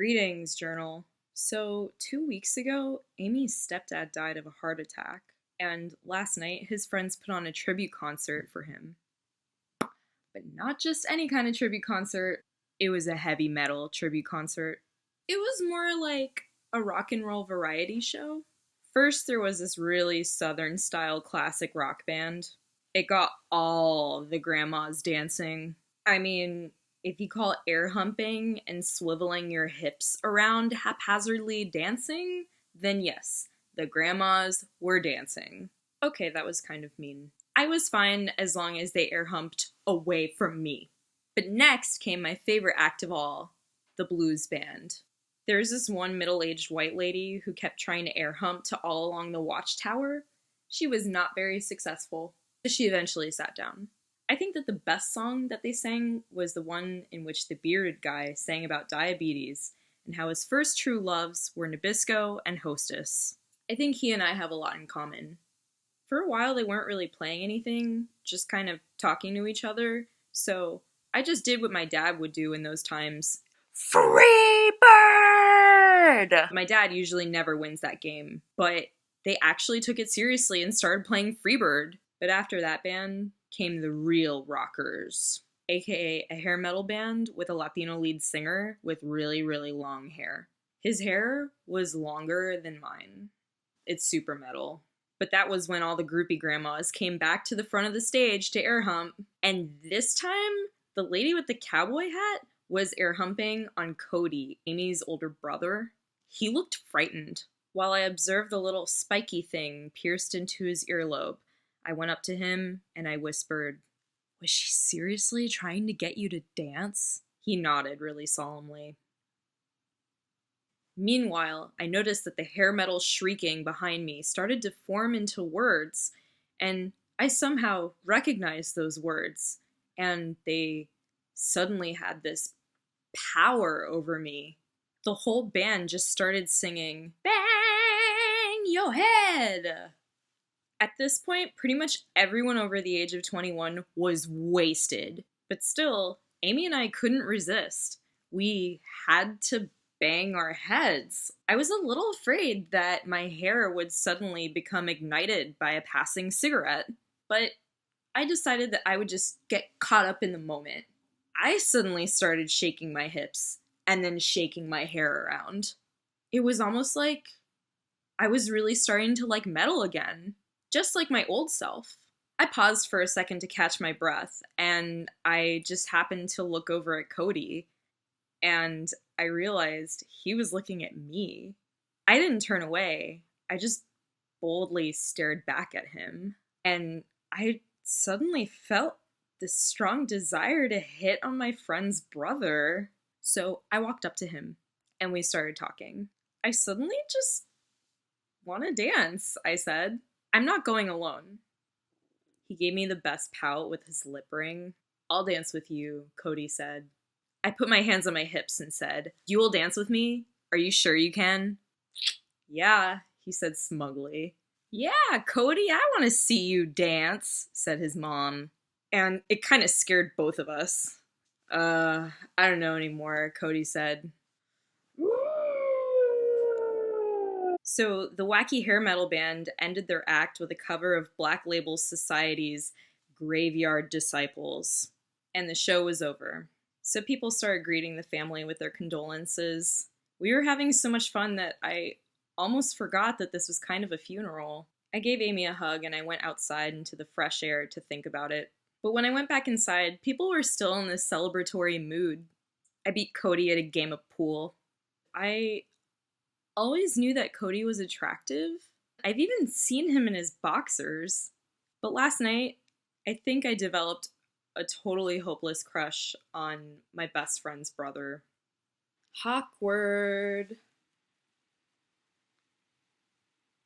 Greetings, Journal. So, 2 weeks ago, Amy's stepdad died of a heart attack, and last night his friends put on a tribute concert for him. But not just any kind of tribute concert, it was a heavy metal tribute concert. It was more like a rock and roll variety show. First, there was this really southern style classic rock band. It got all the grandmas dancing. I mean, if you call air humping and swiveling your hips around haphazardly dancing, then yes, the grandmas were dancing. Okay, that was kind of mean. I was fine as long as they air humped away from me. But next came my favorite act of all, the blues band. There's this one middle-aged white lady who kept trying to air hump to All Along the Watchtower. She was not very successful. She eventually sat down. I think that the best song that they sang was the one in which the bearded guy sang about diabetes and how his first true loves were Nabisco and Hostess. I think he and I have a lot in common. For a while, they weren't really playing anything, just kind of talking to each other, so I just did what my dad would do in those times. Free bird! My dad usually never wins that game, but they actually took it seriously and started playing Freebird. But after that band came the real rockers, aka a hair metal band with a Latino lead singer with really, really long hair. His hair was longer than mine. It's super metal. But that was when all the groupie grandmas came back to the front of the stage to air hump. And this time, the lady with the cowboy hat was air humping on Cody, Amy's older brother. He looked frightened. While I observed the little spiky thing pierced into his earlobe, I went up to him and I whispered, "Was she seriously trying to get you to dance?" He nodded really solemnly. Meanwhile, I noticed that the hair metal shrieking behind me started to form into words, and I somehow recognized those words, and they suddenly had this power over me. The whole band just started singing, "Bang your head!" At this point, pretty much everyone over the age of 21 was wasted. But still, Amy and I couldn't resist. We had to bang our heads. I was a little afraid that my hair would suddenly become ignited by a passing cigarette, but I decided that I would just get caught up in the moment. I suddenly started shaking my hips and then shaking my hair around. It was almost like I was really starting to like metal again, just like my old self. I paused for a second to catch my breath, and I just happened to look over at Cody, and I realized he was looking at me. I didn't turn away. I just boldly stared back at him, and I suddenly felt this strong desire to hit on my friend's brother. So I walked up to him, and we started talking. "I suddenly just want to dance," I said. "I'm not going alone." He gave me the best pout with his lip ring. "I'll dance with you," Cody said. I put my hands on my hips and said, "You will dance with me? Are you sure you can?" "Yeah," he said smugly. "Yeah, Cody, I want to see you dance," said his mom. And it kind of scared both of us. I don't know anymore," Cody said. So the wacky hair metal band ended their act with a cover of Black Label Society's Graveyard Disciples, and the show was over. So people started greeting the family with their condolences. We were having so much fun that I almost forgot that this was kind of a funeral. I gave Amy a hug and I went outside into the fresh air to think about it. But when I went back inside, people were still in this celebratory mood. I beat Cody at a game of pool. I always knew that Cody was attractive. I've even seen him in his boxers. But last night, I think I developed a totally hopeless crush on my best friend's brother. Awkward.